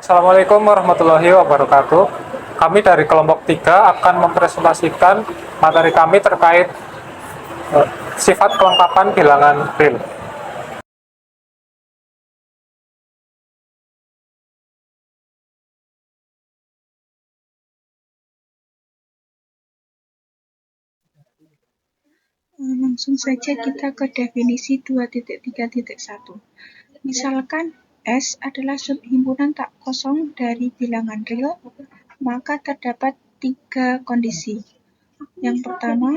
Assalamualaikum warahmatullahi wabarakatuh. Kami dari kelompok 3 akan mempresentasikan materi kami terkait sifat kelengkapan bilangan real. Langsung saja kita ke definisi 2.3.1. Misalkan S adalah subhimpunan tak kosong dari bilangan real, maka terdapat 3 kondisi. Yang pertama,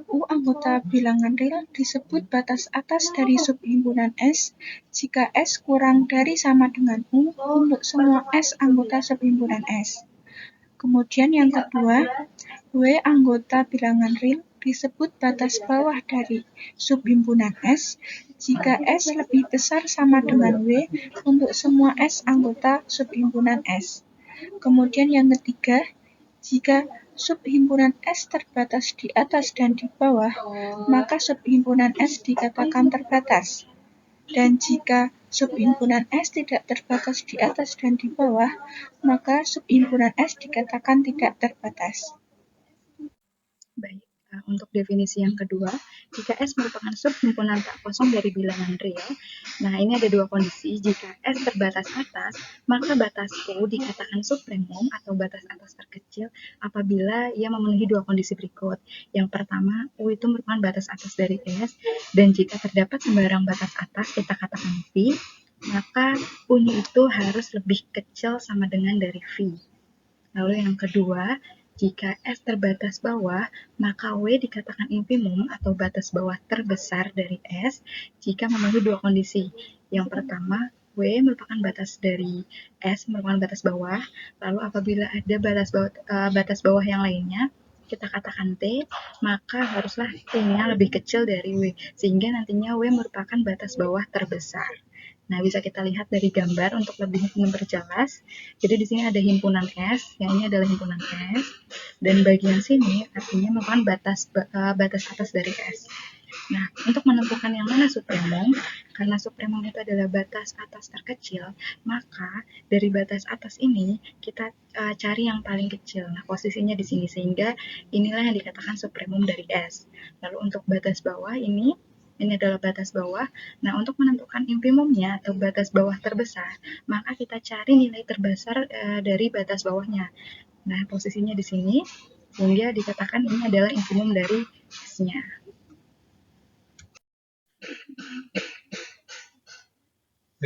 U anggota bilangan real disebut batas atas dari subhimpunan S jika S kurang dari sama dengan U untuk semua S anggota subhimpunan S. Kemudian yang kedua, W anggota bilangan real disebut batas bawah dari subhimpunan S jika S lebih besar sama dengan W untuk semua S anggota subhimpunan S. Kemudian yang ketiga, jika subhimpunan S terbatas di atas dan di bawah, maka subhimpunan S dikatakan terbatas. Dan jika subhimpunan S tidak terbatas di atas dan di bawah, maka subhimpunan S dikatakan tidak terbatas. Baik, untuk definisi yang kedua, jika S merupakan subhimpunan tak kosong dari bilangan real, nah ini ada 2 kondisi. Jika S terbatas atas, maka batas U dikatakan supremum atau batas atas terkecil apabila ia memenuhi 2 kondisi berikut. Yang pertama, U itu merupakan batas atas dari S, dan jika terdapat sembarang batas atas, kita katakan V, maka U-nya itu harus lebih kecil sama dengan dari V. Lalu yang kedua, jika S terbatas bawah, maka W dikatakan infimum atau batas bawah terbesar dari S jika memenuhi 2 kondisi. Yang pertama, W merupakan batas dari S, merupakan batas bawah. Lalu apabila ada batas bawah yang lainnya, kita katakan T, maka haruslah T-nya lebih kecil dari W, sehingga nantinya W merupakan batas bawah terbesar. Nah, bisa kita lihat dari gambar untuk lebih memperjelas. Jadi di sini ada himpunan S, yang ini adalah himpunan S, dan bagian sini artinya merupakan batas atas dari S. Nah, untuk menentukan yang mana supremum, karena supremum itu adalah batas atas terkecil, maka dari batas atas ini kita cari yang paling kecil. Nah, posisinya di sini, sehingga inilah yang dikatakan supremum dari S. Lalu untuk batas bawah ini adalah batas bawah. Nah, untuk menentukan infimumnya atau batas bawah terbesar, maka kita cari nilai terbesar dari batas bawahnya. Nah, posisinya di sini, sehingga dikatakan ini adalah infimum dari S-nya.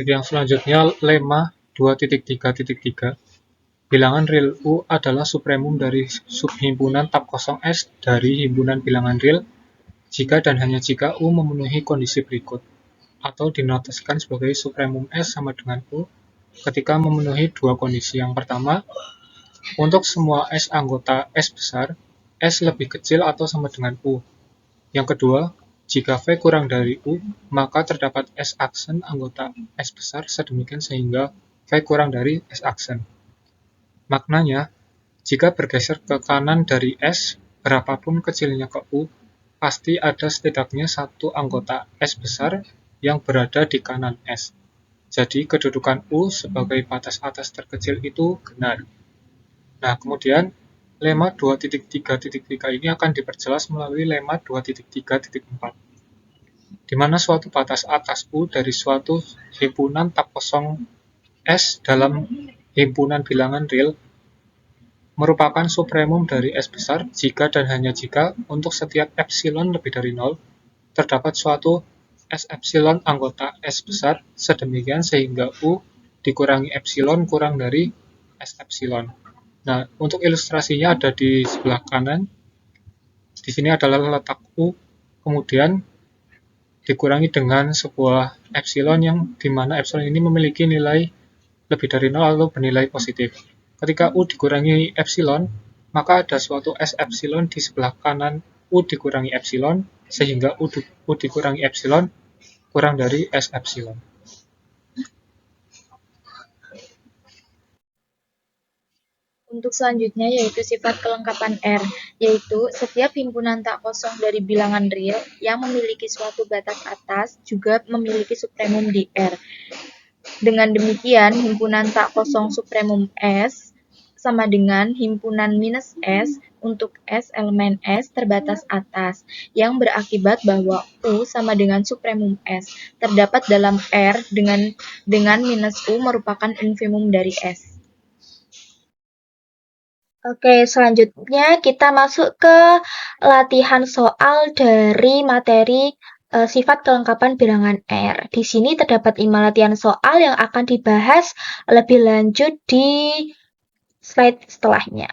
Yang selanjutnya, lemma 2.3.3. Bilangan real U adalah supremum dari subhimpunan tab kosong S dari himpunan bilangan real jika dan hanya jika U memenuhi kondisi berikut, atau dinotaskan sebagai supremum S sama dengan U ketika memenuhi 2 kondisi. Yang pertama, untuk semua S anggota S besar, S lebih kecil atau sama dengan U. Yang kedua, jika V kurang dari U, maka terdapat S aksen anggota S besar sedemikian sehingga V kurang dari S aksen. Maknanya, jika bergeser ke kanan dari S, berapapun kecilnya ke U, pasti ada setidaknya satu anggota S besar yang berada di kanan S. Jadi, kedudukan U sebagai batas atas terkecil itu benar. Nah, kemudian lemma 2.3.3 ini akan diperjelas melalui lemma 2.3.4, di mana suatu batas atas U dari suatu himpunan tab kosong S dalam himpunan bilangan real merupakan supremum dari S besar jika dan hanya jika untuk setiap epsilon lebih dari 0 terdapat suatu S epsilon anggota S besar sedemikian sehingga U dikurangi epsilon kurang dari S epsilon. Nah, untuk ilustrasinya ada di sebelah kanan. Di sini adalah letak U, kemudian dikurangi dengan sebuah epsilon yang dimana epsilon ini memiliki nilai lebih dari 0 atau bernilai positif. Ketika U dikurangi epsilon, maka ada suatu S epsilon di sebelah kanan U dikurangi epsilon, sehingga U dikurangi epsilon kurang dari S epsilon. Untuk selanjutnya yaitu sifat kelengkapan R, yaitu setiap himpunan tak kosong dari bilangan real yang memiliki suatu batas atas juga memiliki supremum di R. Dengan demikian, himpunan tak kosong supremum S sama dengan himpunan minus S untuk S elemen S terbatas atas, yang berakibat bahwa U sama dengan supremum S terdapat dalam R dengan minus U merupakan infimum dari S. Oke, selanjutnya kita masuk ke latihan soal dari materi sifat kelengkapan bilangan R. Di sini terdapat 5 latihan soal yang akan dibahas lebih lanjut di slide setelahnya.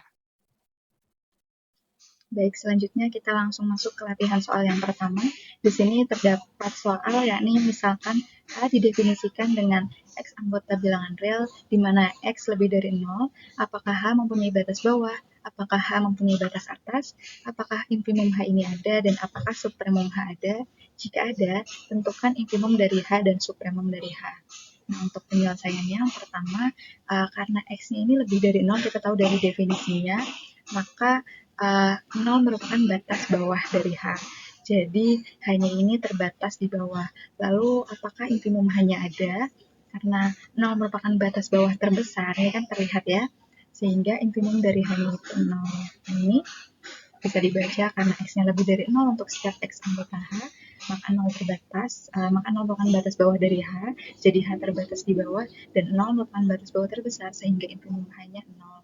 Baik, selanjutnya kita langsung masuk ke latihan soal yang pertama. Di sini terdapat soal yakni misalkan H didefinisikan dengan X anggota bilangan real di mana X lebih dari 0, apakah H mempunyai batas bawah, apakah H mempunyai batas atas, apakah infimum H ini ada, dan apakah supremum H ada. Jika ada, tentukan infimum dari H dan supremum dari H. Nah, untuk penyelesaiannya yang pertama, karena X-nya ini lebih dari 0, kita tahu dari definisinya, maka 0 merupakan batas bawah dari H. Jadi, hanya ini terbatas di bawah. Lalu, apakah infimum hanya ada? Karena 0 merupakan batas bawah terbesar, ini kan terlihat ya. Sehingga infimum dari H itu 0. Ini bisa dibaca karena X-nya lebih dari 0 untuk setiap X anggota H, maka 0 terbatas, maka 0 merupakan batas bawah dari H, jadi H terbatas di bawah, dan 0 merupakan batas bawah terbesar, sehingga infimum H-nya 0.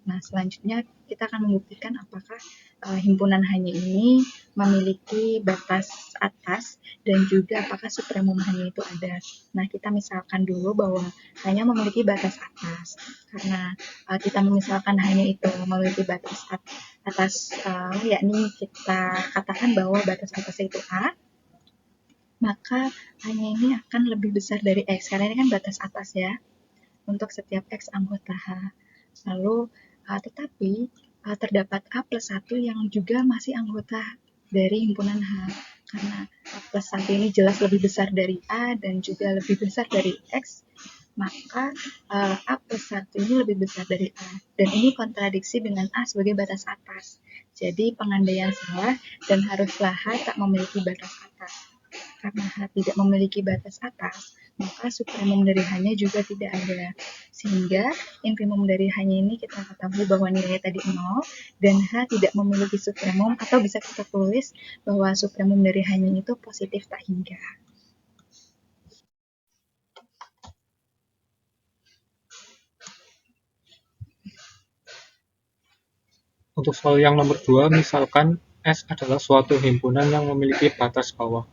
Nah, selanjutnya kita akan membuktikan apakah himpunan hanya ini memiliki batas atas dan juga apakah supremum hanya itu ada. Nah, kita misalkan dulu bahwa hanya memiliki batas atas. Karena kita memisalkan hanya itu memiliki batas atas, yakni kita katakan bahwa batas atasnya itu A, maka hanya ini akan lebih besar dari X. Karena ini kan batas atas ya, untuk setiap X anggota H. Lalu tetapi terdapat A plus 1 yang juga masih anggota dari himpunan H. Karena A plus 1 ini jelas lebih besar dari A dan juga lebih besar dari X, maka A plus 1 ini lebih besar dari A. Dan ini kontradiksi dengan A sebagai batas atas. Jadi pengandaian salah dan haruslah H tak memiliki batas atas. Karena H tidak memiliki batas atas, maka supremum dari H-nya juga tidak ada. Sehingga infimum dari H-nya ini kita ketahui bahwa nilainya tadi 0, dan H tidak memiliki supremum, atau bisa kita tulis bahwa supremum dari H-nya itu positif tak hingga. Untuk soal yang nomor 2, misalkan S adalah suatu himpunan yang memiliki batas bawah.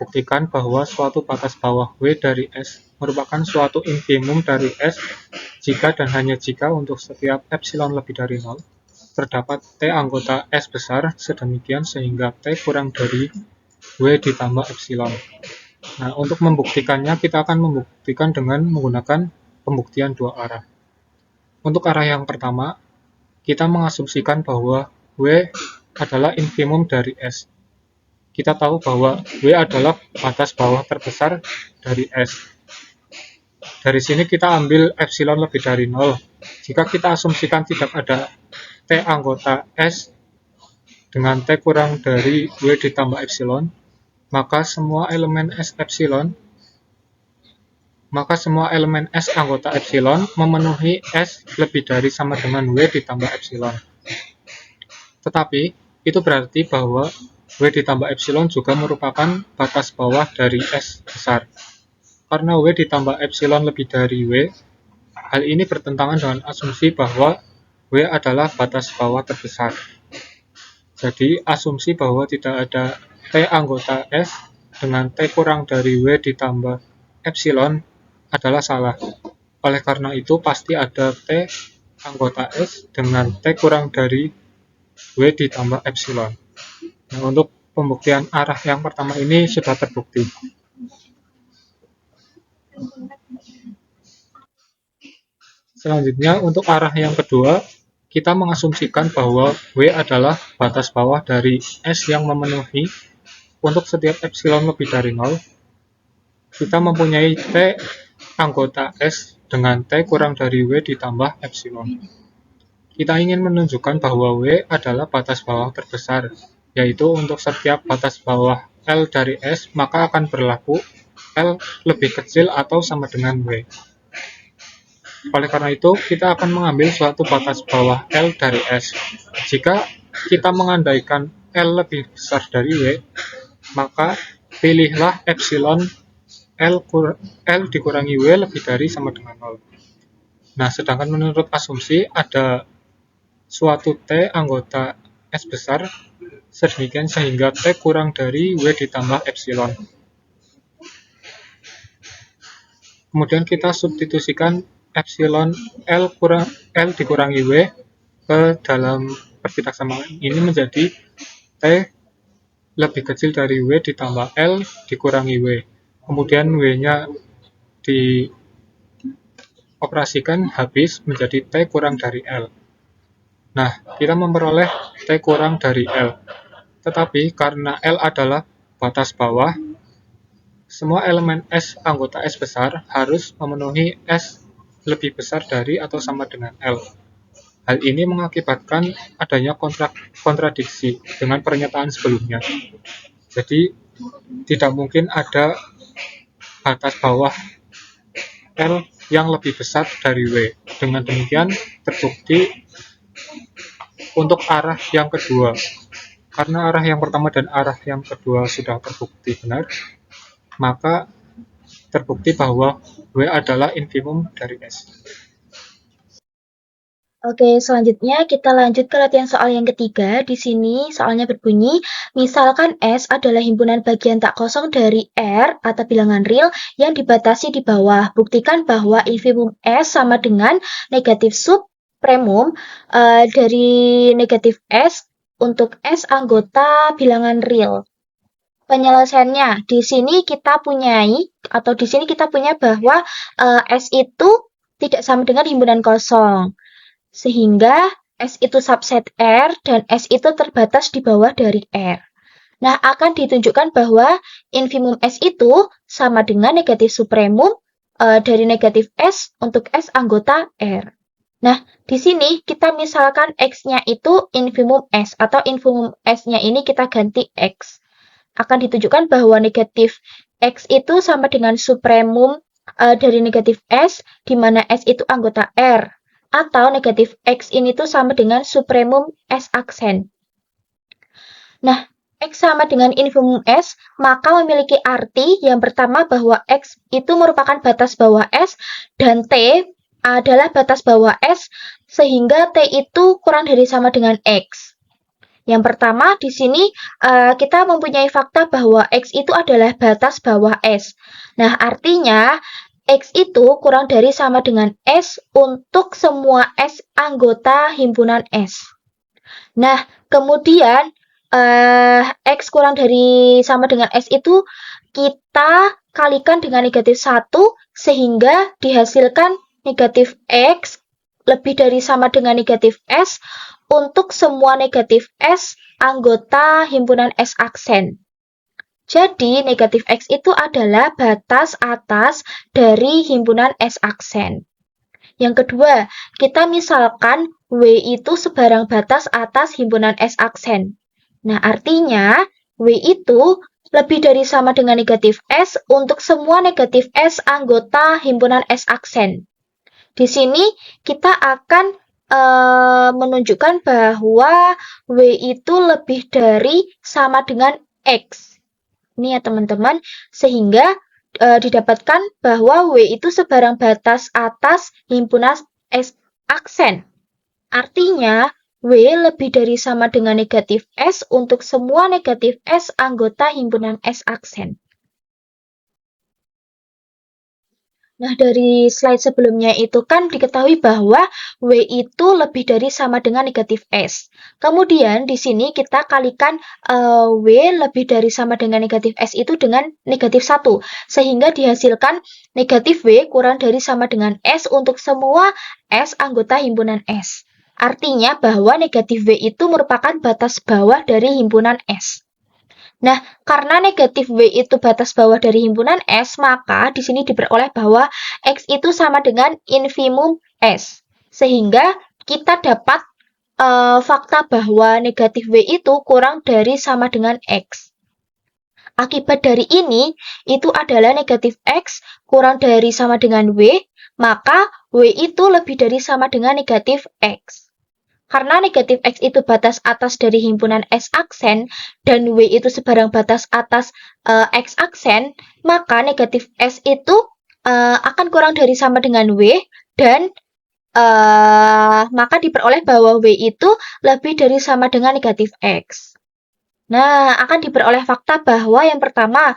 Buktikan bahwa suatu batas bawah W dari S merupakan suatu infimum dari S jika dan hanya jika untuk setiap epsilon lebih dari 0, terdapat T anggota S besar sedemikian sehingga T kurang dari W ditambah epsilon. Nah, untuk membuktikannya, kita akan membuktikan dengan menggunakan pembuktian dua arah. Untuk arah yang pertama, kita mengasumsikan bahwa W adalah infimum dari S. Kita tahu bahwa W adalah batas bawah terbesar dari S. Dari sini kita ambil epsilon lebih dari 0. Jika kita asumsikan tidak ada T anggota S dengan T kurang dari W ditambah epsilon, maka semua elemen S anggota epsilon memenuhi S lebih dari sama dengan W ditambah epsilon. Tetapi, itu berarti bahwa W ditambah epsilon juga merupakan batas bawah dari S besar. Karena W ditambah epsilon lebih dari W, hal ini bertentangan dengan asumsi bahwa W adalah batas bawah terbesar. Jadi, asumsi bahwa tidak ada T anggota S dengan T kurang dari W ditambah epsilon adalah salah. Oleh karena itu, pasti ada T anggota S dengan T kurang dari W ditambah epsilon. Nah, untuk pembuktian arah yang pertama ini sudah terbukti. Selanjutnya, untuk arah yang kedua, kita mengasumsikan bahwa W adalah batas bawah dari S yang memenuhi untuk setiap epsilon lebih dari 0. Kita mempunyai T anggota S dengan T kurang dari W ditambah epsilon. Kita ingin menunjukkan bahwa W adalah batas bawah terbesar, yaitu untuk setiap batas bawah L dari S, maka akan berlaku L lebih kecil atau sama dengan W. Oleh karena itu, kita akan mengambil suatu batas bawah L dari S. Jika kita mengandaikan L lebih besar dari W, maka pilihlah epsilon L dikurangi W lebih dari sama dengan 0. Nah, sedangkan menurut asumsi ada suatu T anggota S besar sedemikian sehingga T kurang dari W ditambah epsilon. Kemudian kita substitusikan epsilon L dikurangi W ke dalam perpitaksaan ini menjadi T lebih kecil dari W ditambah L dikurangi W. Kemudian W-nya dioperasikan habis menjadi T kurang dari L. Nah, kita memperoleh T kurang dari L. Tetapi karena L adalah batas bawah, semua elemen S anggota S besar harus memenuhi S lebih besar dari atau sama dengan L. Hal ini mengakibatkan adanya kontradiksi dengan pernyataan sebelumnya. Jadi, tidak mungkin ada batas bawah L yang lebih besar dari W. Dengan demikian, terbukti untuk arah yang kedua. Karena arah yang pertama dan arah yang kedua sudah terbukti benar, maka terbukti bahwa W adalah infimum dari S. Oke, selanjutnya kita lanjut ke latihan soal yang ketiga. Di sini soalnya berbunyi, misalkan S adalah himpunan bagian tak kosong dari R atau bilangan real yang dibatasi di bawah. Buktikan bahwa infimum S sama dengan negatif supremum dari negatif S untuk S anggota bilangan real. Penyelesaiannya, di sini kita punya bahwa S itu tidak sama dengan himpunan kosong. Sehingga S itu subset R dan S itu terbatas di bawah dari R. Nah, akan ditunjukkan bahwa infimum S itu sama dengan negatif supremum dari negatif S untuk S anggota R. Nah, di sini kita misalkan X-nya itu infimum S atau infimum S-nya ini kita ganti X. Akan ditunjukkan bahwa negatif X itu sama dengan supremum dari negatif S, di mana S itu anggota R. Atau negatif X ini tuh sama dengan supremum S aksen. Nah, X sama dengan infimum S, maka memiliki arti yang pertama bahwa X itu merupakan batas bawah S, dan T adalah batas bawah S, sehingga T itu kurang dari sama dengan X. Yang pertama, di sini kita mempunyai fakta bahwa X itu adalah batas bawah S. Nah, artinya X itu kurang dari sama dengan S untuk semua S anggota himpunan S. Nah, kemudian X kurang dari sama dengan S itu kita kalikan dengan negatif 1 sehingga dihasilkan negatif X lebih dari sama dengan negatif S untuk semua negatif S anggota himpunan S aksen. Jadi, negatif X itu adalah batas atas dari himpunan S aksen. Yang kedua, kita misalkan W itu sebarang batas atas himpunan S aksen. Nah, artinya W itu lebih dari sama dengan negatif S untuk semua negatif S anggota himpunan S aksen. Di sini kita akan menunjukkan bahwa W itu lebih dari sama dengan X. Ini ya teman-teman, sehingga didapatkan bahwa W itu sebarang batas atas himpunan S aksen. Artinya, W lebih dari sama dengan negatif S untuk semua negatif S anggota himpunan S aksen. Nah, dari slide sebelumnya itu kan diketahui bahwa W itu lebih dari sama dengan negatif S. Kemudian di sini kita kalikan W lebih dari sama dengan negatif S itu dengan negatif 1. Sehingga dihasilkan negatif W kurang dari sama dengan S untuk semua S anggota himpunan S. Artinya bahwa negatif W itu merupakan batas bawah dari himpunan S. Nah, karena negatif W itu batas bawah dari himpunan S, maka di sini diperoleh bahwa X itu sama dengan infimum S. Sehingga kita dapat fakta bahwa negatif W itu kurang dari sama dengan X. Akibat dari ini itu adalah negatif X kurang dari sama dengan W, maka W itu lebih dari sama dengan negatif X. Karena negatif X itu batas atas dari himpunan S aksen dan W itu sebarang batas atas X aksen, maka negatif S itu akan kurang dari sama dengan W dan maka diperoleh bahwa W itu lebih dari sama dengan negatif X. Nah, akan diperoleh fakta bahwa yang pertama,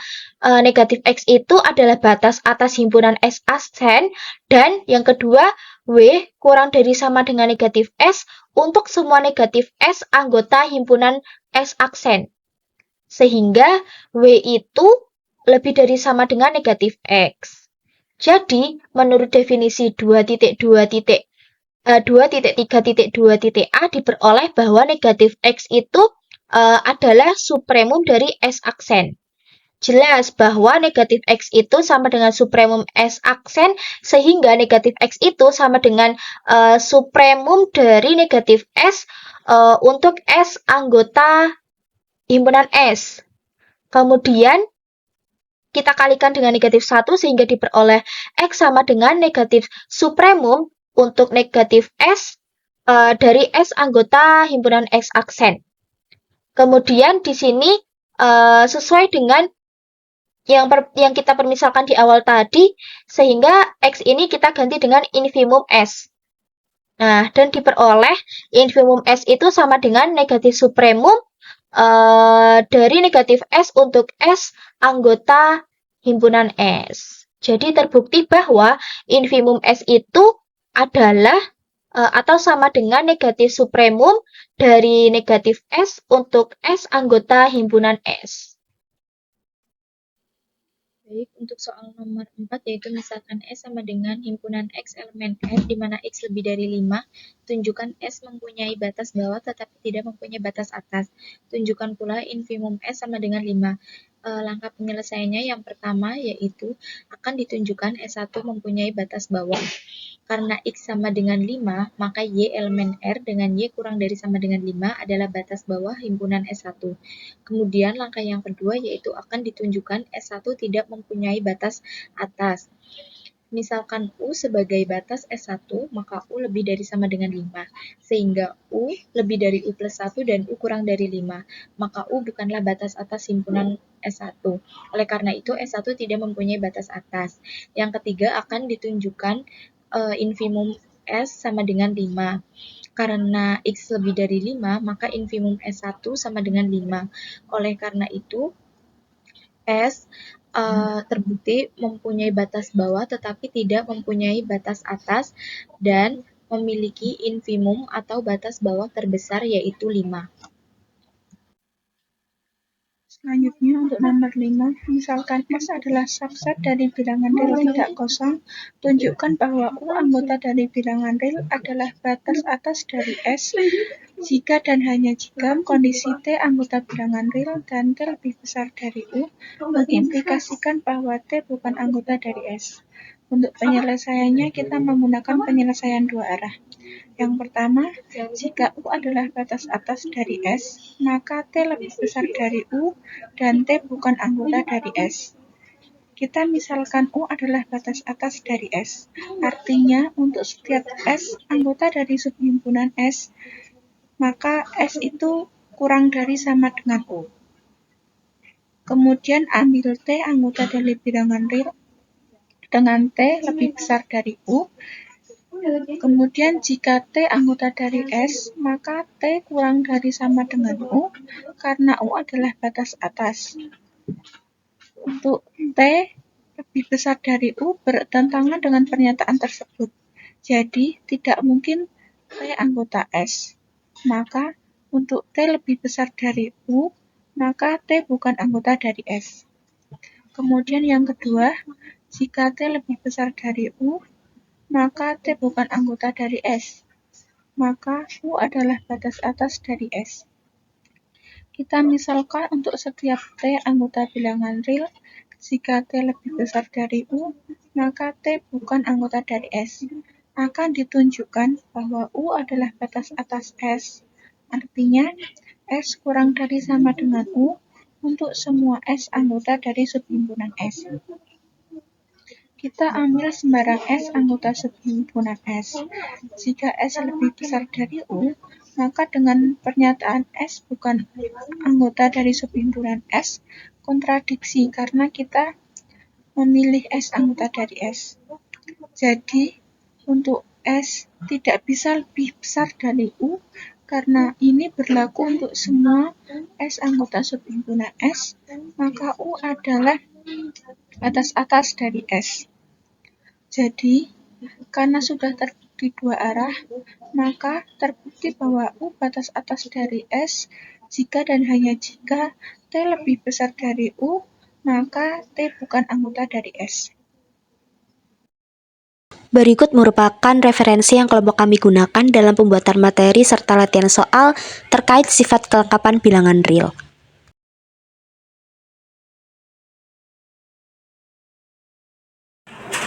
negatif X itu adalah batas atas himpunan S aksen, dan yang kedua, W kurang dari sama dengan negatif S untuk semua negatif S anggota himpunan S aksen. Sehingga W itu lebih dari sama dengan negatif X. Jadi, menurut definisi 2.3.2.A diperoleh bahwa negatif X itu adalah supremum dari S aksen. Jelas bahwa negatif X itu sama dengan supremum S aksen, sehingga negatif X itu sama dengan supremum dari negatif S untuk S anggota himpunan S. Kemudian kita kalikan dengan negatif 1 sehingga diperoleh X sama dengan negatif supremum untuk negatif S dari S anggota himpunan S aksen. Kemudian di sini sesuai dengan yang kita permisalkan di awal tadi, sehingga X ini kita ganti dengan infimum S. Nah, dan diperoleh infimum S itu sama dengan negatif supremum dari negatif S untuk S anggota himpunan S. Jadi terbukti bahwa infimum S itu adalah atau sama dengan negatif supremum dari negatif S untuk S anggota himpunan S. Baik, untuk soal nomor 4 yaitu misalkan S sama dengan himpunan X elemen R di mana X lebih dari 5, tunjukkan S mempunyai batas bawah tetapi tidak mempunyai batas atas. Tunjukkan pula infimum S sama dengan 5. Langkah penyelesaiannya yang pertama yaitu akan ditunjukkan S1 mempunyai batas bawah. Karena X sama dengan 5, maka Y elemen R dengan Y kurang dari sama dengan 5 adalah batas bawah himpunan S1. Kemudian langkah yang kedua yaitu akan ditunjukkan S1 tidak mempunyai batas atas. Misalkan U sebagai batas S1, maka U lebih dari sama dengan 5. Sehingga U lebih dari U plus 1 dan U kurang dari 5. Maka U bukanlah batas atas himpunan S1. Oleh karena itu, S1 tidak mempunyai batas atas. Yang ketiga akan ditunjukkan infimum S sama dengan 5. Karena X lebih dari 5, maka infimum S1 sama dengan 5. Oleh karena itu, S terbukti mempunyai batas bawah tetapi tidak mempunyai batas atas dan memiliki infimum atau batas bawah terbesar yaitu 5. Selanjutnya untuk nomor 5, misalkan S adalah subset dari bilangan real tidak kosong, tunjukkan bahwa U anggota dari bilangan real adalah batas atas dari S jika dan hanya jika kondisi T anggota bilangan real dan T lebih besar dari U mengimplikasikan bahwa T bukan anggota dari S. Untuk penyelesaiannya kita menggunakan penyelesaian dua arah. Yang pertama, jika U adalah batas atas dari S, maka T lebih besar dari U dan T bukan anggota dari S. Kita misalkan U adalah batas atas dari S. Artinya, untuk setiap S anggota dari subhimpunan S, maka S itu kurang dari sama dengan U. Kemudian ambil T anggota dari bilangan real dengan T lebih besar dari U. Kemudian jika T anggota dari S, maka T kurang dari sama dengan U karena U adalah batas atas. Untuk T lebih besar dari U bertentangan dengan pernyataan tersebut. Jadi tidak mungkin T anggota S. Maka untuk T lebih besar dari U, maka T bukan anggota dari S. Kemudian yang kedua, jika T lebih besar dari U, maka T bukan anggota dari S. Maka U adalah batas atas dari S. Kita misalkan untuk setiap T anggota bilangan real, jika T lebih besar dari U, maka T bukan anggota dari S. Akan ditunjukkan bahwa U adalah batas atas S. Artinya, S kurang dari sama dengan U, untuk semua S anggota dari subhimpunan S. Kita ambil sembarang S anggota subhimpunan S. Jika S lebih besar dari U, maka dengan pernyataan S bukan anggota dari subhimpunan S, kontradiksi karena kita memilih S anggota dari S. Jadi, untuk S tidak bisa lebih besar dari U, karena ini berlaku untuk semua S anggota subhimpunan S, maka U adalah batas atas dari S. Jadi, karena sudah terbukti dua arah, maka terbukti bahwa U batas atas dari S jika dan hanya jika T lebih besar dari U, maka T bukan anggota dari S. Berikut merupakan referensi yang kelompok kami gunakan dalam pembuatan materi serta latihan soal terkait sifat kelengkapan bilangan real.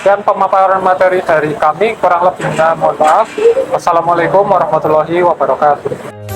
Dan pemaparan materi dari kami kurang lebihnya mohon maaf. Wassalamualaikum warahmatullahi wabarakatuh.